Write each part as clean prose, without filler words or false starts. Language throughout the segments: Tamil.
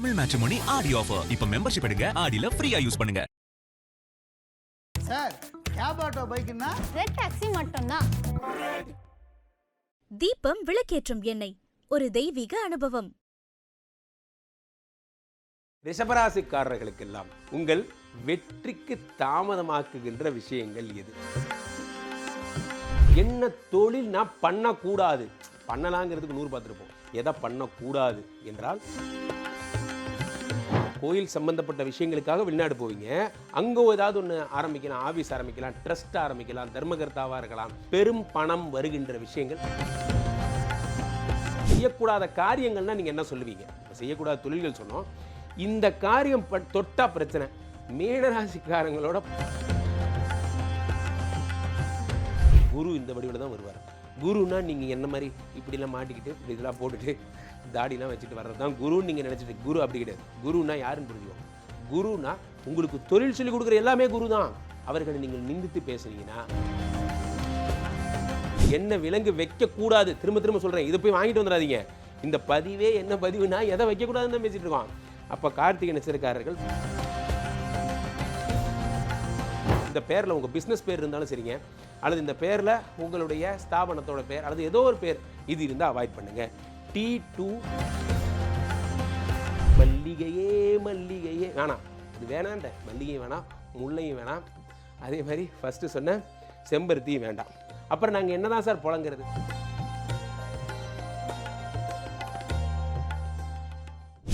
Tamil matrimony Aadi offer. இப்ப மெம்பர்ஷிப் எடுங்க, ஆடில ஃப்ரீயா யூஸ் பண்ணுங்க. சார், கேப் ஆட்டோ பைக்னா ரெட் டாக்ஸி மட்டும்தான். தீபம் விளக்கேற்றும் எண்ணெய் ஒரு தெய்வீக அனுபவம். ரிஷபராசிக்காரர்களுக்கெல்லாம் உங்கள் வெற்றிக்கு தாமதமாக்குகின்ற விஷயங்கள் எது? என்ன தொழில் நான் பண்ணக்கூடாது, பண்ணலாங்கிறதுக்கு 100 பார்த்துருப்போம். எதை பண்ணக்கூடாது என்றால், கோயில் சம்பந்தப்பட்ட விஷயங்களுக்காக வெளிநாடு போவீங்க. அங்கே ஏதாவது ஒன்று ஆரம்பிக்கலாம், ஆஃபீஸ் ஆரம்பிக்கலாம், ட்ரஸ்ட் ஆரம்பிக்கலாம், தர்மகர்த்தாவாக இருக்கலாம். பெரும் பணம் வருகின்ற விஷயங்கள். செய்யக்கூடாத காரியங்கள்னா நீங்கள் என்ன சொல்லுவீங்க? செய்யக்கூடாத தொழில்கள் சொன்னோம். இந்த காரியம் தொட்டா பிரச்சனை. மீனராசிக்காரங்களோட குரு இந்த வடிவில் தான் வருவார். குருன்னா நீங்கள் என்ன மாதிரி இப்படிலாம் மாட்டிக்கிட்டு இப்படி இதெல்லாம் போட்டுட்டு தாடிலாம் வச்சுட்டு வர்றது தான் குருன்னு நீங்கள் நினச்சிட்டு. குரு அப்படி கிடையாது. குருன்னா யாருன்னு புரிஞ்சுக்கோங்க. குருனா உங்களுக்கு தொழில் சொல்லிக் கொடுக்குற எல்லாமே குரு தான். அவர்களை நீங்கள் நிந்தித்து பேசுனீங்கன்னா, என்ன விலங்கு வைக்கக்கூடாது, திரும்ப திரும்ப சொல்கிறேன், இதை போய் வாங்கிட்டு வந்துடாதீங்க. இந்த பதிவே என்ன பதிவுனா எதை வைக்கக்கூடாதுன்னு தான் பேசிகிட்டு இருக்கோம். அப்போ கார்த்திகை நட்சத்திரக்காரர்கள், இந்த பேரில் உங்கள் பிஸ்னஸ் பேர் இருந்தாலும் சரிங்க, அல்லது இந்த பேரில் உங்களுடைய ஸ்தாபனத்தோட பேர் அல்லது ஏதோ ஒரு பேர் இது இருந்தால் அவாய்ட் பண்ணுங்கள். T2 மல்லிகையே மல்லிகையே வேணாம். இது வேணாண்ட மல்லிகையும் வேணாம், முல்லையும் வேணாம். அதே மாதிரி ஃபஸ்ட்டு சொன்ன செம்பருத்தியும் வேண்டாம். அப்புறம் நாங்கள் என்ன தான் சார் புழங்கிறது?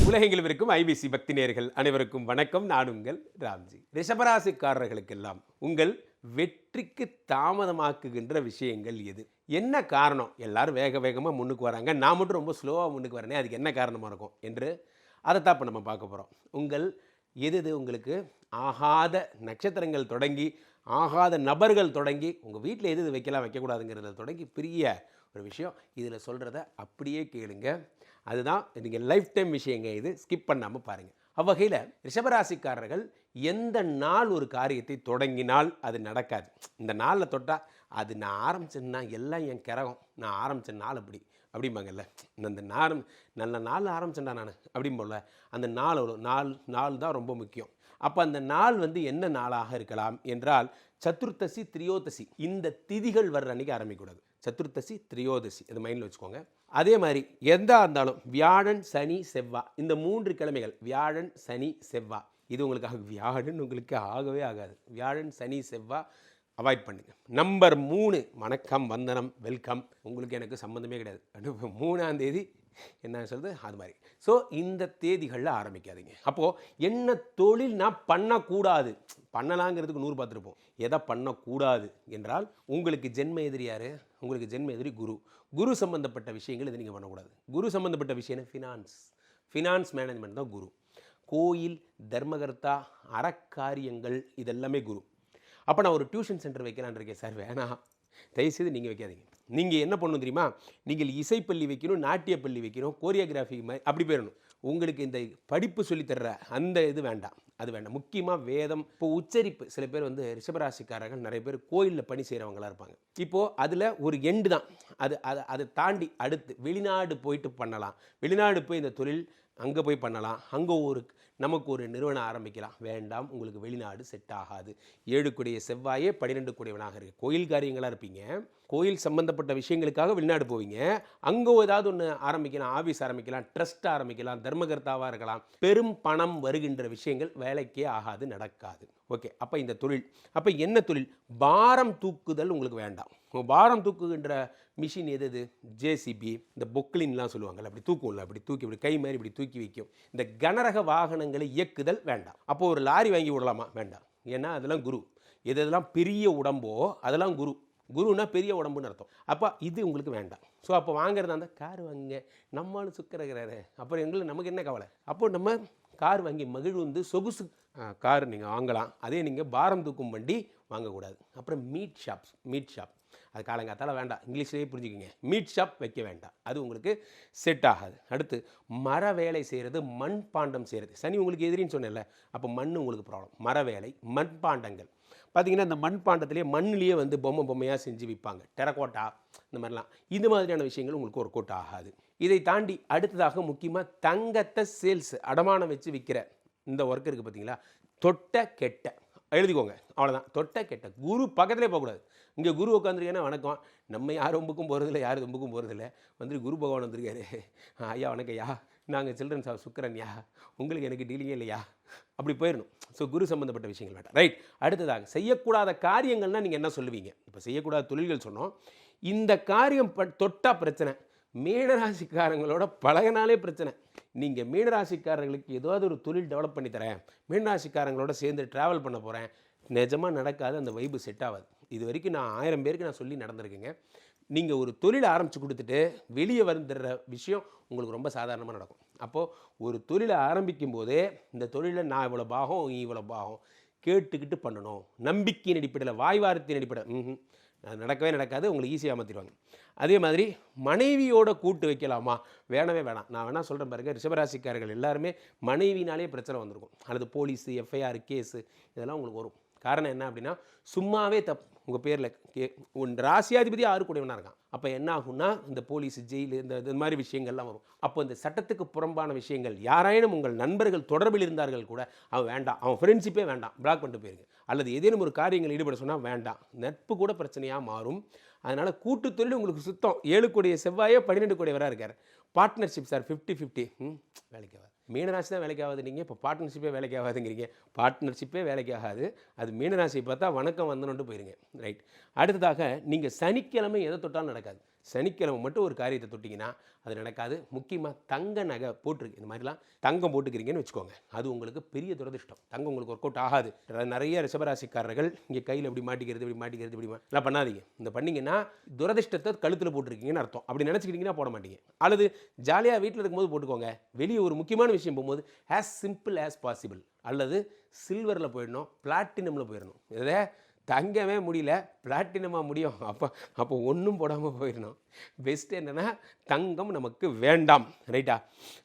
உலகெங்கிலும் இருக்கும் ஐபிசி பக்தி நேயர்கள் அனைவருக்கும் வணக்கம். நான் உங்கள் ராம்ஜி. ரிஷபராசிக்காரர்களுக்கெல்லாம் உங்கள் வெற்றிக்கு தாமதமாக்குகின்ற விஷயங்கள் எது? என்ன காரணம்? எல்லாரும் வேக வேகமாக முன்னுக்கு வராங்க, நான் மட்டும் ரொம்ப ஸ்லோவாக முன்னுக்கு வரேனே, அதுக்கு என்ன காரணமாக இருக்கும் என்று அதைத்தான் இப்போ நம்ம பார்க்க போகிறோம். உங்கள் எது உங்களுக்கு ஆகாத நட்சத்திரங்கள் தொடங்கி, ஆகாத நபர்கள் தொடங்கி, உங்கள் வீட்டில் எது வைக்கலாம் வைக்கக்கூடாதுங்கிறத தொடங்கி பெரிய ஒரு விஷயம். இதில் சொல்கிறத அப்படியே கேளுங்க. அதுதான் நீங்கள் லைஃப் டைம் விஷயங்க. இது ஸ்கிப் பண்ணாமல் பாருங்கள். அவ்வகையில் ரிஷபராசிக்காரர்கள் எந்த நாள் ஒரு காரியத்தை தொடங்கினால் அது நடக்காது. இந்த நாளில் தொட்டால் அது நான் ஆரம்பிச்சேன்னா எல்லாம் என் கிரகம், நான் ஆரம்பித்த நாள் அப்படி அப்படிம்பாங்கல்ல. இந்த நல்ல நாள் ஆரம்பிச்சேன்டா நான் அப்படிம்போல, அந்த நாள் தான் ரொம்ப முக்கியம். அப்போ அந்த நாள் என்ன நாளாக இருக்கலாம் என்றால், சதுர்த்தசி, திரியோதசி, இந்த திதிகள் வர்ற அன்றைக்கி ஆரம்பிக்கக்கூடாது. சதுர்த்தசி, திரியோதசி, இது மைண்டில் வச்சுக்கோங்க. அதே மாதிரி எந்தா இருந்தாலும் வியாழன், சனி, செவ்வாய், இந்த 3 கிழமைகள், வியாழன், சனி, செவ்வாய், இது உங்களுக்காக வியாழன் உங்களுக்கு ஆகவே ஆகாது. வியாழன், சனி, செவ்வாய் அவாய்ட் பண்ணுங்கள். நம்பர் 3 வணக்கம், வந்தனம், வெல்கம், உங்களுக்கு எனக்கு சம்மந்தமே கிடையாது. 3ஆம் தேதி என்ன சொல்கிறது அது மாதிரி. ஸோ இந்த தேதிகளில் ஆரம்பிக்காதீங்க. அப்போது என்ன தொழில் நான் பண்ணக்கூடாது, பண்ணலாங்கிறதுக்கு 100 பார்த்துருப்போம். எதை பண்ணக்கூடாது என்றால், உங்களுக்கு ஜென்ம எதிரி யார்? உங்களுக்கு ஜென்ம எதிரி குரு. குரு சம்மந்தப்பட்ட விஷயங்கள் இது நீங்கள் பண்ணக்கூடாது. குரு சம்மந்தப்பட்ட விஷயம் ஃபினான்ஸ் மேனேஜ்மெண்ட் தான் குரு. கோயில், தர்மகர்த்தா, அறக்காரியங்கள் இதெல்லாமே குரு. அப்போ நான் ஒரு டியூஷன் சென்டர் வைக்கலான்னு இருக்கேன் சார். வேணாம், தயவுசெய்து நீங்கள் வைக்காதீங்க. நீங்கள் என்ன பண்ணணும் தெரியுமா? நீங்கள் இசைப்பள்ளி வைக்கணும், நாட்டியப்பள்ளி வைக்கணும், கோரியோகிராஃபி மாதிரி அப்படி போயிடணும். உங்களுக்கு இந்த படிப்பு சொல்லித்தர்ற அந்த இது வேண்டாம், அது வேண்டாம். முக்கியமாக வேதம், இப்போ உச்சரிப்பு. சில பேர் ரிஷபராசிக்காரர்கள் நிறைய பேர் கோயிலில் பணி செய்கிறவங்களாக இருப்பாங்க. இப்போது அதில் ஒரு எண்டு தான் அதை தாண்டி அடுத்து வெளிநாடு போயிட்டு பண்ணலாம். வெளிநாடு போய் இந்த தொழில் அங்கே போய் பண்ணலாம், அங்கே நமக்கு ஒரு நிறுவனம் ஆரம்பிக்கலாம். வேண்டாம், உங்களுக்கு வெளிநாடு செட் ஆகாது. 7 கூடிய செவ்வாயே 12 கூடியவனாக இருக்குது. கோயில் காரியங்களாக இருப்பீங்க, கோயில் சம்பந்தப்பட்ட விஷயங்களுக்காக வெளிநாடு போவீங்க. அங்கே ஏதாவது ஒன்று ஆரம்பிக்கலாம், ஆஃபீஸ் ஆரம்பிக்கலாம், ட்ரஸ்ட் ஆரம்பிக்கலாம், தர்மகர்த்தாவாக இருக்கலாம். பெரும் பணம் வருகின்ற விஷயங்கள் வேலைக்கே ஆகாது, நடக்காது. ஓகே, அப்போ இந்த தொழில், அப்போ என்ன தொழில்? பாரம் தூக்குதல் உங்களுக்கு வேண்டாம். பாரம் தூக்குகின்ற மிஷின் எது? ஜேசிபி, இந்த பொக்லின்லாம் சொல்லுவாங்கள்ல, அப்படி தூக்கும்ல, அப்படி தூக்கி இப்படி கை மாதிரி இப்படி தூக்கி வைக்கும். இந்த கனரக வாகனங்களை இயக்குதல் வேண்டாம். அப்போது ஒரு லாரி வாங்கி விடலாமா? வேண்டாம். ஏன்னா அதெல்லாம் குரு. எதெல்லாம் பெரிய உடம்போ அதெல்லாம் குரு. குருன்னா பெரிய உடம்புன்னு அர்த்தம். அப்போ இது உங்களுக்கு வேண்டாம். ஸோ அப்போ வாங்குறதா இருந்தால் கார் வாங்குங்க. நம்மளும் சுக்கரகிறாரு, அப்புறம் நமக்கு என்ன கவலை? அப்போது நம்ம கார் வாங்கி மகிழ்ந்து சொகுசு கார் நீங்கள் வாங்கலாம். அதே நீங்கள் பாரம் தூக்கும் வண்டி வாங்கக்கூடாது. அப்புறம் மீட் ஷாப் அது காலங்காத்தால் வேண்டாம், இங்கிலீஷ்லேயே புரிஞ்சுக்கிங்க. மீட் ஷாப் வைக்க வேண்டாம், அது உங்களுக்கு செட் ஆகாது. அடுத்து மர வேலை செய்கிறது, மண் பாண்டம் செய்கிறது. சனி உங்களுக்கு எதிரின்னு சொன்னேன்ல, அப்போ மண் உங்களுக்கு ப்ராப்ளம். மர வேலை, மண்பாண்டங்கள் பார்த்திங்கன்னா, இந்த மண்பாண்டத்திலே மண்ணிலேயே பொம்மையாக செஞ்சு விற்பாங்க. டெரக்கோட்டா இந்த மாதிரிலாம், இந்த மாதிரியான விஷயங்கள் உங்களுக்கு ஒரு கோட் ஆகாது. இதை தாண்டி அடுத்ததாக முக்கியமாக தங்கத்தை சேல்ஸ் அடமானம் வச்சு விற்கிற இந்த ஒர்க் இருக்குது பார்த்தீங்களா, தொட்ட கெட்ட எழுதிக்கோங்க, அவ்வளோதான். தொட்ட கெட்ட குரு பக்கத்திலே போகக்கூடாது. இங்கே குரு உட்காந்துருக்கேன்னா வணக்கம், நம்ம யார் ரொம்பக்கும் போகிறதில்ல, யார் ரொம்பக்கும் போகிறதில்ல, வந்துட்டு குரு பகவான் வந்திருக்காரு, ஐயா வணக்கம் ஐயா, நாங்கள் சில்ட்ரன்ஸ் ஆஃப் சுக்கரன்யா, உங்களுக்கு எனக்கு டீலிங்கே இல்லையா, அப்படி போயிடணும். ஸோ குரு சம்மந்தப்பட்ட விஷயங்கள் வேண்டாம். ரைட். அடுத்ததாக செய்யக்கூடாத காரியங்கள்னால் நீங்கள் என்ன சொல்லுவீங்க? இப்போ செய்யக்கூடாத தொழில்கள் சொன்னோம். இந்த காரியம் தொட்டா பிரச்சனை, மீனராசிக்காரங்களோட பழகினாலே பிரச்சனை. நீங்கள் மீனராசிக்காரர்களுக்கு ஏதாவது ஒரு தொழில் டெவலப் பண்ணி தரேன், மீனராசிக்காரங்களோட சேர்ந்து ட்ராவல் பண்ண போகிறேன், நிஜமாக நடக்காது, அந்த வைப்பு செட் ஆகாது. இது வரைக்கும் நான் 1000 பேருக்கு நான் சொல்லி நடந்திருக்கேங்க. நீங்கள் ஒரு தொழிலை ஆரம்பித்து கொடுத்துட்டு வெளியே வந்துடுற விஷயம் உங்களுக்கு ரொம்ப சாதாரணமாக நடக்கும். அப்போது ஒரு தொழிலை ஆரம்பிக்கும் போதே இந்த தொழிலில் நான் இவ்வளோ பாகம், நீ இவ்வளோ பாகம் கேட்டுக்கிட்டு பண்ணணும். நம்பிக்கையின் அடிப்படையில், வாய்வாரத்தின் அடிப்படையில் அது நடக்கவே நடக்காது, உங்களுக்கு ஈஸியாக ஏமாற்றிடுவாங்க. அதே மாதிரி மனைவியோட கூட்டு வைக்கலாமா? வேணவே வேணாம். நான் வேணால் சொல்கிறேன் பாருங்கள், ரிஷபராசிக்காரர்கள் எல்லாருமே மனைவினாலே பிரச்சனை வந்திருக்கும். அல்லது போலீஸு, எஃப்ஐஆர், கேஸு இதெல்லாம் உங்களுக்கு வரும். காரணம் என்ன அப்படின்னா, சும்மாவே உங்கள் பேரில் உன் ராசியாதிபதி 6 கூடவனாக இருக்கான். அப்போ என்ன ஆகும்னா, இந்த போலீஸ், ஜெயிலு, இந்த மாதிரி விஷயங்கள்லாம் வரும். அப்போ இந்த சட்டத்துக்கு புறம்பான விஷயங்கள் யாராயினும் உங்கள் நண்பர்கள் தொடர்பில் இருந்தார்கள் கூட, அவன் வேண்டாம், அவன் ஃப்ரெண்ட்ஷிப்பே வேண்டாம், பிளாக் பண்ணிட்டு போயிருங்க. அல்லது ஏதேனும் ஒரு காரியங்கள் ஈடுபட சொன்னால் வேண்டாம், நட்பு கூட பிரச்சனையாக மாறும். அதனால் கூட்டு தொழில் உங்களுக்கு சுத்தம். 7 கோடிய செவ்வாயோ 12 கோடியவராக இருக்கார். பார்ட்னர்ஷிப் சார் 50-50 வேலைக்கு ஆகாது. மீனராசி தான் வேலைக்கு ஆகாது. நீங்கள் இப்போ பார்ட்னர்ஷிப்பே வேலைக்கு ஆகாதுங்கிறீங்க. பார்ட்னர்ஷிப்பே வேலைக்கு ஆகாது. அது மீனராசி பார்த்தா வணக்கம் வந்தனுட்டு போயிருங்க. ரைட். அடுத்ததாக நீங்கள் சனிக்கிழமை எதை தொட்டாலும் நடக்காது. சனிக்கிழமை மட்டும் ஒரு காரியத்தை தொட்டிங்கன்னா அது நடக்காது. முக்கியமாக தங்க நகை போட்டிருக்கு, இந்த மாதிரிலாம் தங்கம் போட்டுக்கிறீங்கன்னு வச்சுக்கோங்க, அது உங்களுக்கு பெரிய துரதிருஷ்டம். தங்கம் உங்களுக்கு ஒர்க் அவுட் ஆகாது. நிறைய ரிஷபராசிக்காரர்கள் இங்கே கையில் இப்படி மாட்டிக்கிறது, இப்படி பண்ணாதீங்க. இந்த பண்ணிங்கன்னா துரதிருஷ்டத்தை கழுத்தில் போட்டிருக்கீங்கன்னு அர்த்தம். அப்படி நினச்சிக்கிட்டிங்கன்னா போட மாட்டீங்க. அல்லது ஜாலியாக வீட்டில் இருக்கும்போது போட்டுக்கோங்க. வெளியே ஒரு முக்கியமான விஷயம் போகும்போது ஆஸ் சிம்பிள் ஆஸ் பாசிபிள். அல்லது சில்வரில் போயிடணும், பிளாட்டினமில் போயிடணும். இதை தங்கவே முடியல, பிளாட்டினமாக முடியும். அப்போ ஒன்றும் போடாமல் போயிடணும். பெஸ்ட் என்னென்னா தங்கம் நமக்கு வேண்டாம். ரைட்டா?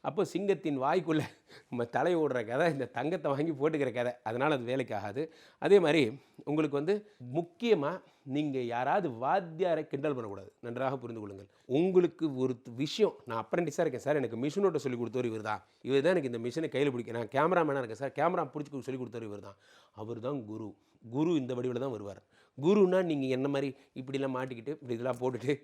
அப்போ சிங்கத்தின் வாய்க்குள்ளே நம்ம தலை ஓடுற கதை இந்த தங்கத்தை வாங்கி போட்டுக்கிற கதை. அதனால் அது வேலைக்கு ஆகாது. அதே மாதிரி உங்களுக்கு முக்கியமாக நீங்கள் யாராவது வாத்தியாரை கிண்டல் பண்ணக்கூடாது. நன்றாக புரிந்து கொள்ளுங்கள். உங்களுக்கு ஒரு விஷயம், நான் அப்ரெண்டிஸாக இருக்கேன் சார், எனக்கு மிஷினோட்ட சொல்லிக் கொடுத்தவர் இவர் தான், இவர் தான் எனக்கு இந்த மிஷினை கையில் பிடிக்க, நான் கேமராமேனாக இருக்கேன் சார், கேமரா பிடிச்சி சொல்லிக் கொடுத்தவர் இவர் தான், அவர் தான் குரு. குரு இந்த வடிவில் தான் வருவார். குருன்னா நீங்கள் என்ன மாதிரி இப்படிலாம் மாட்டிக்கிட்டு இப்படி இதெல்லாம் போட்டுட்டு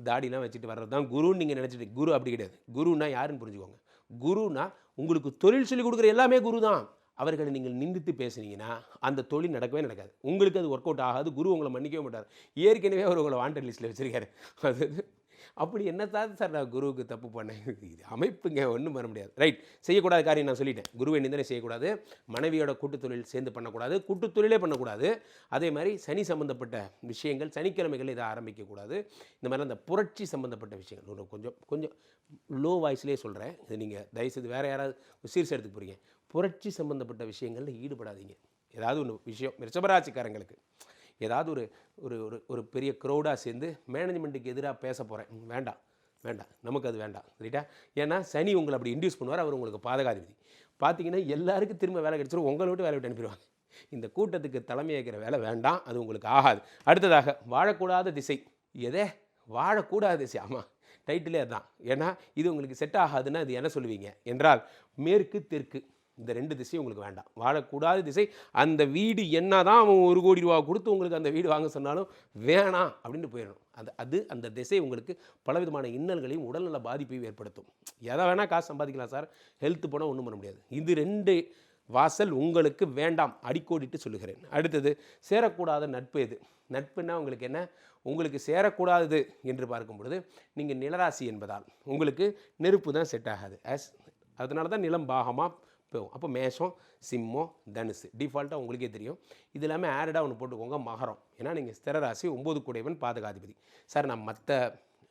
தாடிலாம் வச்சுட்டு வர்றது தான் குருன்னு நீங்கள் நினச்சிட்டு, குரு அப்படி கிடையாது. குருன்னா யாருன்னு புரிஞ்சுக்கோங்க. குருனா உங்களுக்கு தொழில் சொல்லிக் கொடுக்குற எல்லாமே குரு தான். அவர்களை நீங்கள் நிந்தித்து பேசுனீங்கன்னா அந்த தொழில் நடக்கவே நடக்காது. உங்களுக்கு அது ஒர்க் அவுட் ஆகாது. குரு உங்களை மன்னிக்கவே மாட்டார். ஏற்கனவே அவர் உங்களை வாண்டட் லிஸ்ட்டில் வச்சுருக்காரு. அது அப்படி என்னத்தான் சார் நான் குருவுக்கு தப்பு பண்ணேன்? இது அமைப்புங்க, ஒன்றும் பண்ண முடியாது. ரைட். செய்யக்கூடாத காரியம் நான் சொல்லிட்டேன். குருவை நிந்தனை செய்யக்கூடாது, மனைவியோட கூட்டு தொழில் சேர்ந்து பண்ணக்கூடாது, கூட்டு தொழிலே பண்ணக்கூடாது. அதே மாதிரி சனி சம்மந்தப்பட்ட விஷயங்கள், சனிக்கிழமைகள் இதை ஆரம்பிக்கக்கூடாது. இந்த மாதிரி அந்த புரட்சி சம்மந்தப்பட்ட விஷயங்கள் கொஞ்சம் லோ வாய்ஸ்லேயே சொல்கிறேன். இது நீங்கள் தயவுசெய்து வேறு யாராவது சீர்ஸ் எடுத்துக்க போகிறீங்க, புரட்சி சம்மந்தப்பட்ட விஷயங்களில் ஈடுபடாதீங்க. ஏதாவது ஒன்று விஷயம் ரிஷபராசிக்காரங்களுக்கு ஏதாவது ஒரு ஒரு பெரிய க்ரௌடாக சேர்ந்து மேனேஜ்மெண்ட்டுக்கு எதிராக பேச போகிறேன், வேண்டாம், நமக்கு அது வேண்டாம். ரைட்டா? ஏன்னா சனி உங்களை அப்படி இன்டியூஸ் பண்ணுவார். அவர் உங்களுக்கு பாதகாதிபதி. பார்த்தீங்கன்னா எல்லாருக்கும் திரும்ப வேலை கிடச்சிரும், உங்களை விட்டு வேலை விட்டு அனுப்பிடுவாங்க. இந்த கூட்டத்துக்கு தலைமையேற்கிற வேலை வேண்டாம், அது உங்களுக்கு ஆகாது. அடுத்ததாக வாழக்கூடாத திசை. வாழக்கூடாத திசை. ஆமாம், டைட்டிலே அதுதான். ஏன்னா இது உங்களுக்கு செட் ஆகாதுன்னா அது என்ன சொல்லுவீங்க என்றால் மேற்கு தெற்கு, இந்த 2 திசையும் உங்களுக்கு வேண்டாம். வாழக்கூடாத திசை. அந்த வீடு என்ன தான் அவன் 1 கோடி ரூபா கொடுத்து உங்களுக்கு அந்த வீடு வாங்க சொன்னாலும் வேணாம் அப்படின்னு போயிடணும். அந்த திசை உங்களுக்கு பலவிதமான இன்னல்களையும் உடல்நல பாதிப்பையும் ஏற்படுத்தும். எதை வேணால் காசு சம்பாதிக்கலாம் சார், ஹெல்த் போனால் ஒன்றும் பண்ண முடியாது. இது 2 வாசல் உங்களுக்கு வேண்டாம், அடிக்கோடிட்டு சொல்லுகிறேன். அடுத்தது சேரக்கூடாத நட்பு. எது நட்புன்னா உங்களுக்கு என்ன? உங்களுக்கு சேரக்கூடாதது என்று பார்க்கும் பொழுது நீங்கள் நிலராசி என்பதால் உங்களுக்கு நெருப்பு தான் செட் ஆகாது. அதனால தான் நிலம் பாகமாக போகும். அப்போ மேஷம், சிம்மம், தனுசு டிஃபால்ட்டாக உங்களுக்கே தெரியும். இது எல்லாமே ஆடடாக ஒன்று போட்டுக்கோங்க, மகரம். ஏன்னா நீங்கள் ஸ்திரராசி, 9 கூடையவன், பாதகாதிபதி. சார் நான்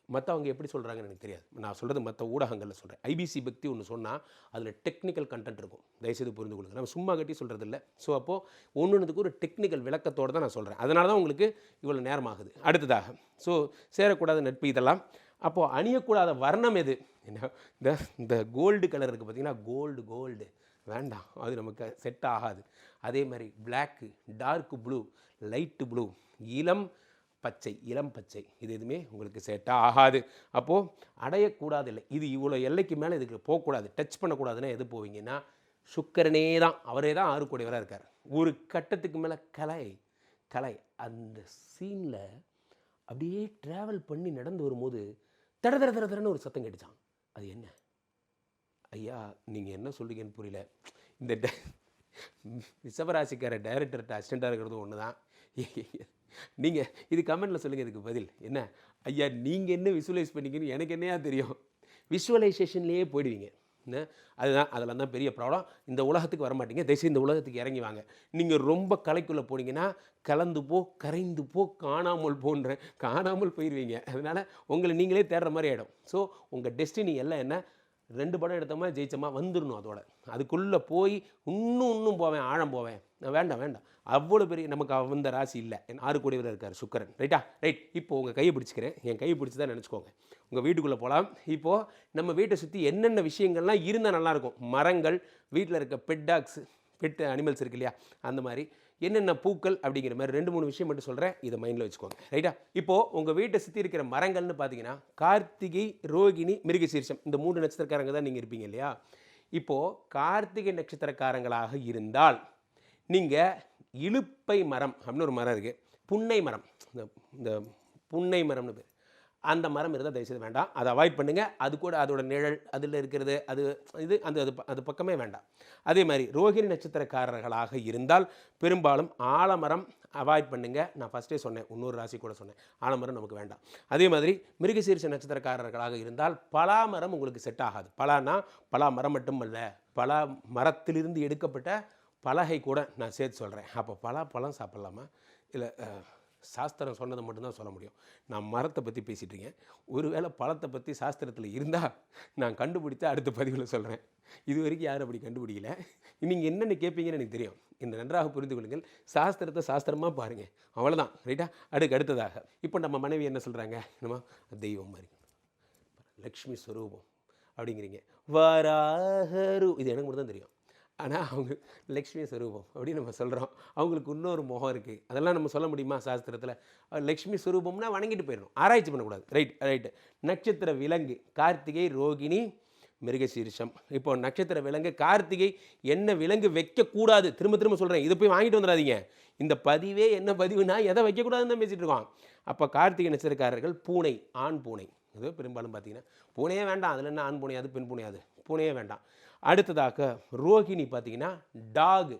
மற்றவங்க எப்படி சொல்கிறாங்கன்னு எனக்கு தெரியாது, நான் சொல்கிறது மற்ற ஊடகங்களில் சொல்கிறேன். ஐபிசி பக்தி ஒன்று சொன்னால் அதில் டெக்னிக்கல் கண்டென்ட் இருக்கும், தயவுசெய்து புரிந்து கொள்ளுங்கள். நம்ம சும்மா கட்டி சொல்கிறது இல்லை. ஸோ அப்போது ஒன்றுக்கு ஒரு டெக்னிக்கல் விளக்கத்தோடு தான் நான் சொல்கிறேன். அதனால தான் உங்களுக்கு இவ்வளோ நேரம் ஆகுது. அடுத்ததாக சேரக்கூடாத நட்பு இதெல்லாம். அப்போது அணியக்கூடாத வர்ணம் எது? என்ன இந்த கோல்டு கலர் இருக்குது பார்த்தீங்கன்னா, கோல்டு வேண்டாம், அது நமக்கு செட் ஆகாது. அதே மாதிரி black, dark blue, light blue, இளம் பச்சை, இளம் பச்சை, இது எதுவுமே உங்களுக்கு செட்டாக ஆகாது. அப்போது அடையக்கூடாது இல்லை, இது இவ்வளோ எல்லைக்கு மேலே இதுக்கு போகக்கூடாது, டச் பண்ணக்கூடாதுன்னா எது போவீங்கன்னா சுக்கிரனே தான். அவரே தான் 6 கூடியவராக இருக்கார். ஒரு கட்டத்துக்கு மேலே கலை அந்த சீனில் அப்படியே ட்ராவல் பண்ணி நடந்து வரும்போது தட தட தட தடன்னு ஒரு சத்தம் கேட்டுச்சான். அது என்ன ஐயா நீங்கள் என்ன சொல்றீங்கன்னு புரியல. இந்த ரிஷபராசிக்கார டைரக்டர்கிட்ட அசிஸ்டண்ட்டாக இருக்கிறது ஒன்று தான். நீங்கள் இது கமெண்டில் சொல்லுங்கள், இதுக்கு பதில் என்ன ஐயா, நீங்கள் என்ன விஷுவலைஸ் பண்ணிங்கன்னு எனக்கு என்னையா தெரியும். விஷுவலைசேஷன்லேயே போயிடுவீங்க. அதுதான் அதெல்லாம் தான் பெரிய ப்ராப்ளம். இந்த உலகத்துக்கு வரமாட்டீங்க, தயவுசெய்து இந்த உலகத்துக்கு இறங்கி வாங்க. நீங்கள் ரொம்ப கலைக்குள்ளே போனீங்கன்னா கலந்து போ, கரைந்து போ, காணாமல் போயிடுவீங்க. அதனால் உங்களை நீங்களே தேடுற மாதிரி ஆகிடும். ஸோ உங்கள் டெஸ்டினி எல்லாம் என்ன, 2 படம் எடுத்தோமா ஜெயிச்சோமா வந்துடணும். அதோட அதுக்குள்ளே போய் இன்னும் போவேன், ஆழம் போவேன், வேண்டாம். அவ்வளோ பெரிய நமக்கு அந்த ராசி இல்லை. 6 கூடியவர் இருக்கார் சுக்கிரன். ரைட்டா? ரைட். இப்போது உங்கள் கையை பிடிச்சிக்கிறேன், என் கையை பிடிச்சி தான் நினச்சிக்கோங்க. உங்கள் வீட்டுக்குள்ளே போகலாம். இப்போது நம்ம வீட்டை சுற்றி என்னென்ன விஷயங்கள்லாம் இருந்தால் நல்லாயிருக்கும், மரங்கள், வீட்டில் இருக்க பெட் டாக்ஸ், பெட் அனிமல்ஸ் இருக்கு இல்லையா, அந்த மாதிரி என்னென்ன பூக்கள் அப்படிங்கிற மாதிரி 2-3 விஷயம் மட்டும் சொல்கிறேன், இதை மைண்டில் வச்சுக்கோங்க. ரைட்டா? இப்போது உங்கள் வீட்டை சுற்றி இருக்கிற மரங்கள்னு பார்த்தீங்கன்னா கார்த்திகை, ரோகிணி, மிருகசீரிஷம், இந்த 3 நட்சத்திரக்காரங்க தான் நீங்கள் இருப்பீங்க இல்லையா. இப்போது கார்த்திகை நட்சத்திரக்காரங்களாக இருந்தால் நீங்கள் இலுப்பை மரம் அப்படின்னு ஒரு மரம் இருக்குது, புன்னை மரம், இந்த புன்னை மரம்னு பேர், அந்த மரம் இருந்தால் தயவுசெய்து வேண்டாம், அதை அவாய்ட் பண்ணுங்கள். அது கூட அதோட நிழல் அதில் இருக்கிறது அது பக்கமே வேண்டாம். அதே மாதிரி ரோகிணி நட்சத்திரக்காரர்களாக இருந்தால் பெரும்பாலும் ஆலமரம் அவாய்ட் பண்ணுங்கள். நான் ஃபஸ்ட்டே சொன்னேன், இன்னொரு ராசி கூட சொன்னேன், ஆலமரம் நமக்கு வேண்டாம். அதே மாதிரி மிருகசீரிஷ நட்சத்திரக்காரர்களாக இருந்தால் பலாமரம் உங்களுக்கு செட் ஆகாது. பலா மரம் மட்டுமல்ல, பலா மரத்திலிருந்து எடுக்கப்பட்ட பலகை கூட நான் சேர்த்து சொல்கிறேன். அப்போ பழம் சாப்பிட்லாமா, இல்லை சாஸ்திரம் சொன்னதை மட்டும்தான் சொல்ல முடியும். நான் மரத்தை பற்றி பேசிகிட்டு இருக்கேன். ஒருவேளை பழத்தை பற்றி சாஸ்திரத்தில் இருந்தால் நான் கண்டுபிடிச்சா அடுத்த பதிவில் சொல்கிறேன். இது வரைக்கும் யாரும் அப்படி கண்டுபிடிக்கல. நீங்கள் என்னென்னு கேட்பீங்கன்னு எனக்கு தெரியும். இந்த நன்றாக புரிந்து கொள்ளுங்கள். சாஸ்திரத்தை சாஸ்திரமாக பாருங்கள், அவ்வளோதான். ரைட்டா? அடுத்ததாக இப்போ நம்ம மனைவி என்ன சொல்கிறாங்க, நம்ம தெய்வம் மாதிரி லக்ஷ்மி ஸ்வரூபம் அப்படிங்கிறீங்க, வராகரு, இது எனக்கு மட்டும் தான் தெரியும். ஆனால் அவங்க லக்ஷ்மி ஸ்வரூபம் அப்படின்னு நம்ம சொல்கிறோம். அவங்களுக்கு இன்னொரு முகம் இருக்குது, அதெல்லாம் நம்ம சொல்ல முடியுமா சாஸ்திரத்தில்? லக்ஷ்மி ஸ்வரூபம்னா வணங்கிட்டு போயிடணும், ஆராய்ச்சி பண்ணக்கூடாது. ரைட்டு. நட்சத்திர விலங்கு கார்த்திகை, ரோகிணி, மிருகசீரிஷம். இப்போ நட்சத்திர விலங்கு கார்த்திகை என்ன விலங்கு வைக்கக்கூடாது, திரும்ப சொல்கிறேன், இதை போய் வாங்கிட்டு வந்துடாதீங்க. இந்த பதிவே என்ன பதிவுனா எதை வைக்கக்கூடாதுன்னு தான் பேசிகிட்டு இருக்கோம். அப்போ கார்த்திகை நட்சத்திரக்காரர்கள் பூனை, ஆண் பூனை, இது பெரும்பாலும் பார்த்தீங்கன்னா பூனையே வேண்டாம். அதில் என்ன ஆண் பூனையாது பெண் பூனையாது, பூனையே வேண்டாம். அடுத்ததாக ரோகிணி பார்த்தீங்கன்னா டாக்,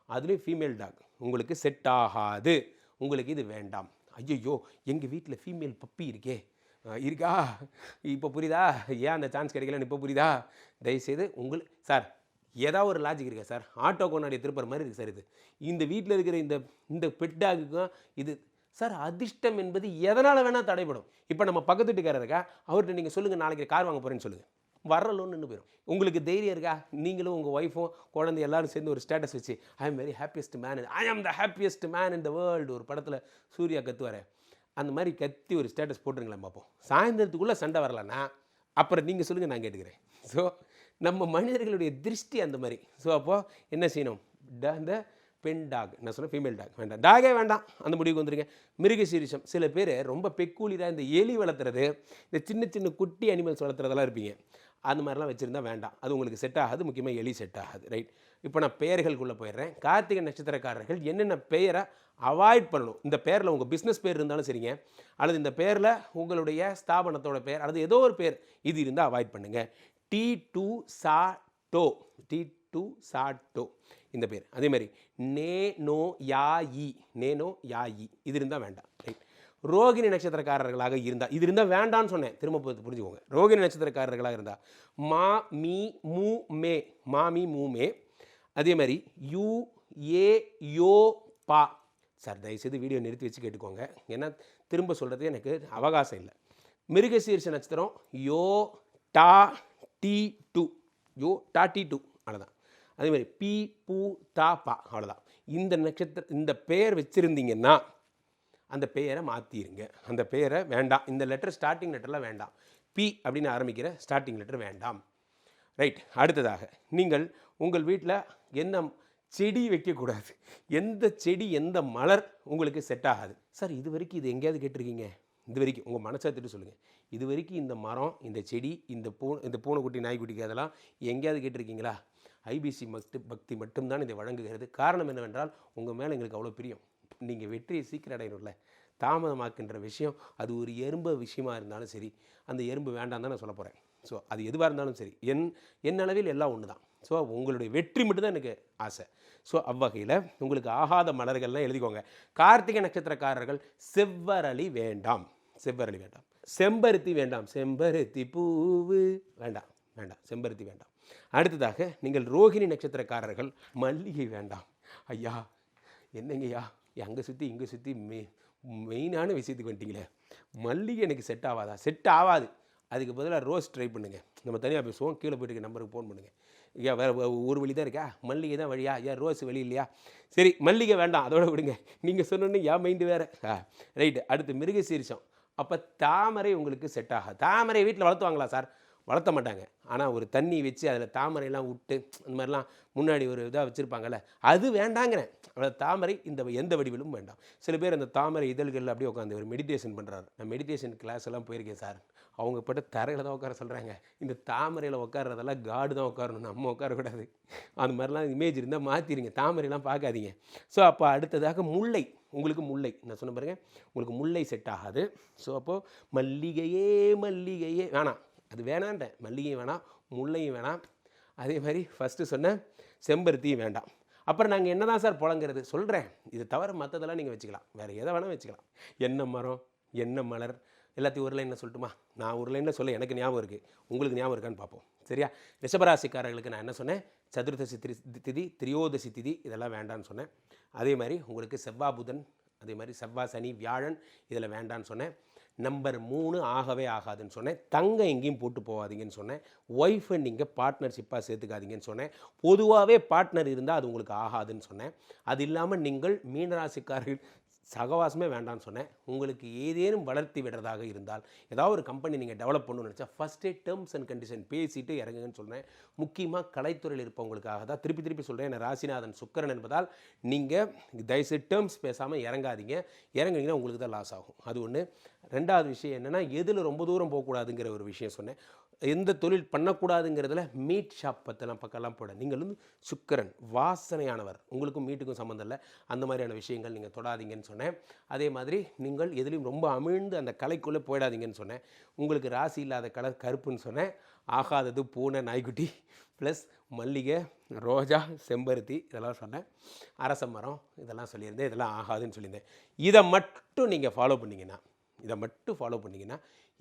அதுலேயும் ஃபீமேல் டாக் உங்களுக்கு செட் ஆகாது, உங்களுக்கு இது வேண்டாம். ஐயோ எங்கள் வீட்டில் ஃபீமேல் பப்பி இருக்கா, இப்போ புரியுதா ஏன் அந்த சான்ஸ் கிடைக்கலன்னு இப்போ புரியுதா? தயவுசெய்து சார் ஏதாவது ஒரு லாஜிக் இருக்கா சார்? ஆட்டோ கொண்டாடிய திருப்பற மாதிரி இருக்குது சார். இந்த வீட்டில் இருக்கிற இந்த பெட் டாக்குக்கும் இது சார் அதிர்ஷ்டம் என்பது எதனால் வேணால் தடைப்படும். இப்போ நம்ம பக்கத்து வீட்டுக்காரர் இருக்கா, அவர்கிட்ட நீங்கள் சொல்லுங்கள் நாளைக்கு கார் வாங்க போகிறேன்னு சொல்லுங்கள், வர லோன் நின்று போயிடும். உங்களுக்கு தைரியம் இருக்கா? நீங்களும் உங்கள் ஒய்ஃபும் குழந்தை எல்லாரும் சேர்ந்து ஒரு ஸ்டேட்டஸ் வச்சு I am very happiest man, I am the happiest man in the world, ஒரு படத்தில் சூர்யா கத்துவார், அந்த மாதிரி கத்தி ஒரு ஸ்டேட்டஸ் போட்டுருங்களேன் பார்ப்போம். சாயந்தரத்துக்குள்ளே சண்டை வரலன்னா அப்புறம் நீங்கள் சொல்லுங்கள், நான் கேட்டுக்கிறேன். ஸோ நம்ம மனிதர்களுடைய திருஷ்டி அந்த மாதிரி. ஸோ அப்போது என்ன செய்யணும், இந்த பெண் டாக், நான் சொன்னேன் ஃபீமேல் டாக் வேண்டாம், டாகே வேண்டாம், அந்த முடிவுக்கு வந்துருங்க. மிருகசீரிஷம், சில பேர் ரொம்ப பெக்கூலியாக இந்த எலி வளர்த்துறது, இந்த சின்ன குட்டி அனிமல்ஸ் வளர்த்துறதெல்லாம் இருப்பீங்க, அந்த மாதிரிலாம் வச்சுருந்தா வேண்டாம், அது உங்களுக்கு செட் ஆகாது, முக்கியமாக எலி செட் ஆகாது. ரைட். இப்போ நான் பெயர்களுக்குள்ளே போயிடுறேன். கார்த்திகை நட்சத்திரக்காரர்கள் என்னென்ன பெயரை அவாய்ட் பண்ணணும். இந்த பேரில் உங்கள் பிஸ்னஸ் பேர் இருந்தாலும் சரிங்க, அல்லது இந்த பேரில் உங்களுடைய ஸ்தாபனத்தோட பேர் அல்லது ஏதோ ஒரு பேர் இது இருந்தால் அவாய்ட் பண்ணுங்கள். T2 சாட்டோ, T2 சாட்டோ இந்த பேர். அதே மாதிரி நேனோ யாயி, இது இருந்தால் வேண்டாம். ரைட். ரோகிணி நட்சத்திரக்காரர்களாக இருந்தால் இது இருந்தால் வேண்டான்னு சொன்னேன், திரும்ப புரிஞ்சுக்கோங்க. ரோகிணி நட்சத்திரக்காரர்களாக இருந்தால் மா மீ மூ மே, அதே மாதிரி யூ ஏ யோ பா. சார் தயவுசெய்து வீடியோ நிறுத்தி வச்சு கேட்டுக்கோங்க, ஏன்னா திரும்ப சொல்கிறது எனக்கு அவகாசம் இல்லை. மிருகசீரிஷ நட்சத்திரம் யோ டா T2, யோ டா T2, அவ்வளோதான். அதே மாதிரி பி பூ தா பா, அவ்வளோதான். இந்த இந்த பெயர் வச்சுருந்தீங்கன்னா அந்த பெயரை மாற்றிடுங்க, அந்த பெயரை வேண்டாம். இந்த லெட்டர் ஸ்டார்டிங் லெட்டர்லாம் வேண்டாம், பி அப்படின்னு ஆரம்பிக்கிற ஸ்டார்டிங் லெட்டர் வேண்டாம். ரைட். அடுத்ததாக நீங்கள் உங்கள் வீட்டில் என்ன செடி வைக்கக்கூடாது. எந்த செடி எந்த மலர் உங்களுக்கு செட் ஆகாது. சார் இது வரைக்கும் இது எங்கேயாவது கேட்டிருக்கீங்க? இது வரைக்கும் உங்கள் மனசாத்திட்டு சொல்லுங்கள். இது வரைக்கும் இந்த மரம், இந்த செடி, இந்த பூனைக்குட்டி நாய்க்குட்டிக்கு அதெல்லாம் எங்கேயாவது கேட்டிருக்கீங்களா? ஐபிசி பக்தி மட்டும்தான் இதை வழங்குகிறது. காரணம் என்னவென்றால் உங்கள் மேலே எங்களுக்கு அவ்வளோ பிரியம். நீங்கள் வெற்றியை சீக்கிரம் அடையணும்ல. தாமதமாக்குன்ற விஷயம் அது ஒரு எறும்பு விஷயமா இருந்தாலும் சரி, அந்த எறும்பு வேண்டாம் தான் நான் சொல்ல போகிறேன். ஸோ அது எதுவாக இருந்தாலும் சரி, என் அளவில் எல்லாம் ஒன்று தான். ஸோ உங்களுடைய வெற்றி மட்டும்தான் எனக்கு ஆசை. ஸோ அவ்வகையில் உங்களுக்கு ஆகாத மலர்கள்லாம் எழுதிக்கோங்க. கார்த்திகை நட்சத்திரக்காரர்கள் செவ்வரளி வேண்டாம், செவ்வரளி வேண்டாம். செம்பருத்தி வேண்டாம், செம்பருத்தி பூவு வேண்டாம், வேண்டாம், செம்பருத்தி வேண்டாம். அடுத்ததாக நீங்கள் ரோகிணி நட்சத்திரக்காரர்கள் மல்லிகை வேண்டாம். ஐயா என்னங்கய்யா அங்கே சுற்றி இங்கே சுற்றி மெயினான விஷயத்துக்கு வந்துட்டிங்களே. மல்லிகை எனக்கு செட் ஆகாதா? செட் ஆகாது. அதுக்கு பதிலாக ரோஸ் ட்ரை பண்ணுங்கள். நம்ம தனியாக பேசுவோம். கீழே போய்ட்டு நம்பருக்கு ஃபோன் பண்ணுங்கள். ஐயா வேறு ஒரு வழி தான் இருக்கா? மல்லிகை தான் வழியா? ஏன் ரோஸ் வழி இல்லையா? சரி மல்லிகை வேண்டாம், அதோட விடுங்க. நீங்கள் சொன்னோன்னு என் மைண்டு வேறு. ரைட்டு. அடுத்து மிருகசீரிஷம். அப்போ தாமரை உங்களுக்கு செட் ஆகாது. தாமரை வீட்டில் வளர்த்துவாங்களா சார்? வளர்த்த மாட்டாங்க. ஆனால் ஒரு தண்ணி வச்சு அதில் தாமரையெல்லாம் விட்டு அந்த மாதிரிலாம் முன்னாடி ஒரு இதாக வச்சுருப்பாங்கல்ல, அது வேண்டாங்கிறேன். தாமரை எந்த வடிவிலும் வேண்டாம். சில பேர் அந்த தாமரை இதழ்களில் அப்படியே உட்காந்து ஒரு மெடிடேஷன் பண்ணுறாரு. நான் மெடிடேஷன் கிளாஸ் எல்லாம் போயிருக்கேன் சார். அவங்க பட்ட தரையில் தான் உட்கார சொல்கிறாங்க. இந்த தாமரையில் உட்கார்றதெல்லாம் காடு தான் உட்காரணும், நம்ம உட்காரக்கூடாது. அந்த மாதிரிலாம் இமேஜ் இருந்தால் மாற்றிடுங்க. தாமரைலாம் பார்க்காதீங்க. ஸோ அப்போ அடுத்ததாக முல்லை. உங்களுக்கு முல்லை நான் சொன்ன பாருங்க, உங்களுக்கு முல்லை செட் ஆகாது. ஸோ அப்போது மல்லிகையே மல்லிகையே வேணாம், அது வேணான்ட்டேன். மல்லிகையும் வேணாம், முல்லையும் வேணாம். அதே மாதிரி ஃபஸ்ட்டு சொன்ன செம்பருத்தியும் வேண்டாம். அப்புறம் நாங்கள் என்ன தான் சார் புழங்கிறது சொல்கிறேன். இது தவிர மற்றதெல்லாம் நீங்கள் வச்சுக்கலாம், வேறு எதை வேணால் வச்சுக்கலாம். என்ன மரம், என்ன மலர், எல்லாத்தையும் ஒரு லைனில் சொல்லட்டுமா? நான் ஒரு லைனில் சொல்ல எனக்கு ஞாபகம் இருக்குது, உங்களுக்கு ஞாபகம் இருக்கான்னு பார்ப்போம். சரியா? ரிஷபராசிக்காரர்களுக்கு நான் என்ன சொன்னேன்? சதுர்தசி திதி, திரியோதசி திதி இதெல்லாம் வேண்டான்னு சொன்னேன். அதே மாதிரி உங்களுக்கு செவ்வாய் புதன், அதே மாதிரி செவ்வாய் சனி வியாழன் இதில் வேண்டான்னு சொன்னேன். நம்பர் 3 ஆகவே ஆகாதுன்னு சொன்னேன். தங்கம் எங்கேயும் போட்டு போகாதீங்கன்னு சொன்னேன். ஒய்ஃபை நீங்கள் பார்ட்னர்ஷிப்பாக சேர்த்துக்காதீங்கன்னு சொன்னேன். பொதுவாகவே பார்ட்னர் இருந்தால் அது உங்களுக்கு ஆகாதுன்னு சொன்னேன். அது இல்லாமல் நீங்கள் மீனராசிக்காரர்கள் சகவாசமே வேண்டான்னு சொன்னேன். உங்களுக்கு ஏதேனும் வளர்த்தி விடுறதாக இருந்தால், ஏதாவது ஒரு கம்பெனி நீங்கள் டெவலப் பண்ணணும்னு நினச்சா ஃபஸ்ட்டே டேர்ம்ஸ் அண்ட் கண்டிஷன் பேசிட்டு இறங்குங்கன்னு சொன்னேன். முக்கியமாக கலைத்துறையில் இருப்பவங்களுக்காக தான் திருப்பி சொல்கிறேன். என்ன ராசிநாதன் சுக்கிரன் என்பதால் நீங்கள் தயவுசெய்து டேர்ம்ஸ் பேசாமல் இறங்காதீங்க. இறங்குனீங்கன்னா உங்களுக்கு தான் லாஸ் ஆகும். அது ஒன்று. ரெண்டாவது விஷயம் என்னென்னா, எதில் ரொம்ப தூரம் போகக்கூடாதுங்கிற ஒரு விஷயம் சொன்னேன். எந்த தொழில் பண்ணக்கூடாதுங்கிறதுல மீட் ஷாப் பக்கம்லாம் போட. நீங்கள் சுக்கிரன் வாசனையானவர், உங்களுக்கும் மீட்டுக்கும் சம்மந்தம் இல்லை. அந்த மாதிரியான விஷயங்கள் நீங்கள் தொடாதீங்கன்னு சொன்னேன். அதே மாதிரி நீங்கள் எதுலேயும் ரொம்ப அமிழ்ந்து அந்த கலைக்குள்ளே போயிடாதீங்கன்னு சொன்னேன். உங்களுக்கு ராசி இல்லாத கலர் கருப்புன்னு சொன்னேன். ஆகாதது பூனை நாய்க்குட்டி ப்ளஸ் மல்லிகை, ரோஜா, செம்பருத்தி இதெல்லாம் சொன்னேன். அரச மரம் இதெல்லாம் சொல்லியிருந்தேன். இதெல்லாம் ஆகாதுன்னு சொல்லியிருந்தேன். இதை மட்டும் நீங்கள் ஃபாலோ பண்ணிங்கன்னா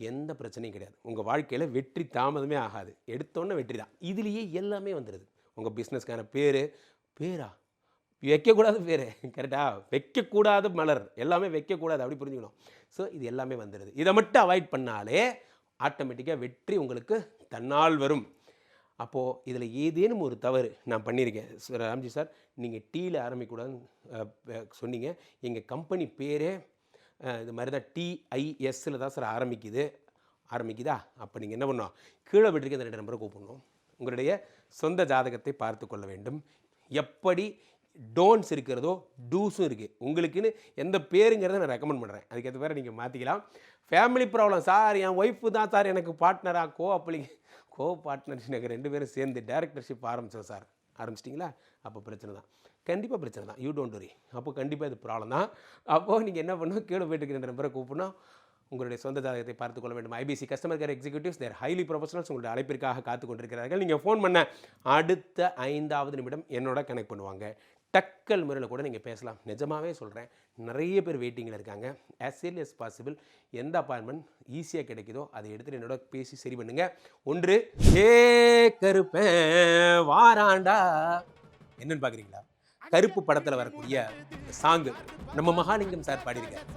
எந்த பிரச்சனையும் கிடையாது. உங்கள் வாழ்க்கையில் வெற்றி தாமதமே ஆகாது. எடுத்தோன்னே வெற்றி தான். இதுலேயே எல்லாமே வந்துடுது. உங்கள் பிஸ்னஸ்க்கான பேரா வைக்கக்கூடாது, பேர் கரெக்டாக வைக்கக்கூடாது, மலர் எல்லாமே வைக்கக்கூடாது, அப்படி புரிஞ்சுக்கணும். ஸோ இது எல்லாமே வந்துடுது. இதை மட்டும் அவாய்ட் பண்ணாலே ஆட்டோமேட்டிக்காக வெற்றி உங்களுக்கு தன்னால் வரும். அப்போது இதில் ஏதேனும் ஒரு தவறு நான் பண்ணியிருக்கேன். ராம்ஜி சார் நீங்கள் டீயில் ஆரம்பிக்கக்கூடாதுன்னு சொன்னீங்க. எங்கள் கம்பெனி பேரே இது மாதிரி தான் TISல தான் சார் ஆரம்பிக்குதா? அப்போ நீங்கள் என்ன பண்ணணும்? கீழே விட்டுருக்க இந்த 2 நம்பரை கூப்பிடணும். உங்களுடைய சொந்த ஜாதகத்தை பார்த்து கொள்ள வேண்டும். எப்படி டோன்ஸ் இருக்கிறதோ டூஸும் இருக்குது. உங்களுக்குன்னு எந்த பேருங்கிறத நான் ரெக்கமெண்ட் பண்ணுறேன். அதுக்கேற்ற பேரை நீங்கள் மாற்றிக்கலாம். ஃபேமிலி ப்ராப்ளம் சார், என் ஒய்ஃபு தான் சார் எனக்கு பார்ட்னராக கோ பார்ட்னர்ஷிப் எனக்கு 2 பேரும் சேர்ந்து டேரக்டர்ஷிப் ஆரம்பித்தோம் சார். ஆரம்பிச்சிட்டிங்களா? அப்போ பிரச்சனை தான், கண்டிப்பாக பிரச்சனை தான். You don't worry. அப்போ கண்டிப்பாக இது ப்ராப்ளம் தான். அப்போது நீங்கள் என்ன பண்ணணும்? கீழே போய்ட்டு 2 நம்பரை கூப்பிடணும். உங்களுடைய சொந்த ஜாதகத்தை பார்த்து கொள்ள வேண்டும். ஐபிசி கஸ்டமர் கேர் எக்ஸிக்யூட்டிவ்ஸ், தேர் ஹைலி ப்ரொஃபஷனல்ஸ் உங்களுடைய அழைப்பிற்காக காத்து கொண்டிருக்கிறார்கள். நீங்கள் ஃபோன் பண்ண அடுத்த 5வது நிமிடம் என்னோட கனெக்ட் பண்ணுவாங்க. டக்கல் முறையில் கூட நீங்கள் பேசலாம். நிஜமாகவே சொல்கிறேன், நிறைய பேர் வெயிட்டிங்கில் இருக்காங்க. ஆஸ் ஏர்லி அஸ் பாசிபிள் எந்த அப்பாயின்மெண்ட் ஈஸியாக கிடைக்குதோ அதை எடுத்துகிட்டு என்னோட பேசி சரி பண்ணுங்கள். ஒன்று கருப்பேன் வாராண்டா என்னன்னு பார்க்குறீங்களா? கருப்பு படத்தில் வரக்கூடிய சாங்கு நம்ம மகாலிங்கம் சார் பாடியிருக்காரு.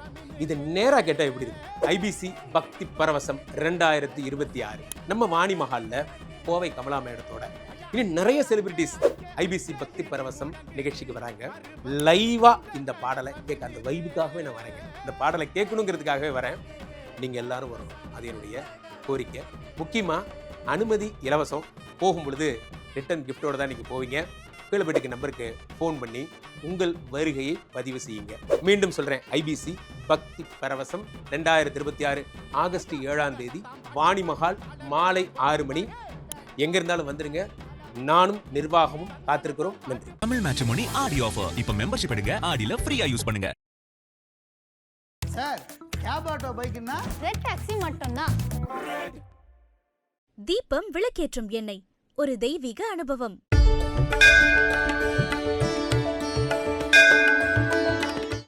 இது நேராக கேட்டால் எப்படி இருக்கு? ஐபிசி பக்தி பரவசம் 2026 நம்ம வாணி மஹாலில் கோவை கமலா மேடத்தோட இன்னும் நிறைய செலிபிரிட்டிஸ் ஐபிசி பக்தி பரவசம் நிகழ்ச்சிக்கு வராங்க. லைவாக இந்த பாடலை கேட்க, அந்த வைபுக்காகவே நான் வரேங்க. இந்த பாடலை கேட்கணுங்கிறதுக்காகவே வரேன். நீங்கள் எல்லாரும் வரணும், அது என்னுடைய கோரிக்கை. முக்கியமாக அனுமதி இலவசம். போகும் பொழுது ரிட்டன் கிஃப்டோடு தான் நீங்கள் போவீங்க. கீழப்பட்டிக்கு நம்பருக்கு ஃபோன் பண்ணி உங்கள் வருகையை பதிவு செய்யுங்க. மீண்டும் சொல்றேன், ஐபிசி பக்தி பரவசம் 2026 ஆகஸ்ட் 7ஆம் தேதி வாணி மஹால் மாலை 6 மணி. எங்க இருந்தாலும் வந்துருங்க. நானும் நிர்வாகமும் காத்திருக்கிறோம். நன்றி. Tamil matrimony Aadi offer. இப்ப மெம்பர்ஷிப் எடுங்க, ஆடியில ஃப்ரீயா யூஸ் பண்ணுங்க. சார் கேப் ஆட்டோ பைக்குன்னா ரெட் டாக்ஸி மட்டும்தான். தீபம் விளக்கேற்றும் எண்ணெய் ஒரு தெய்வீக அனுபவம்.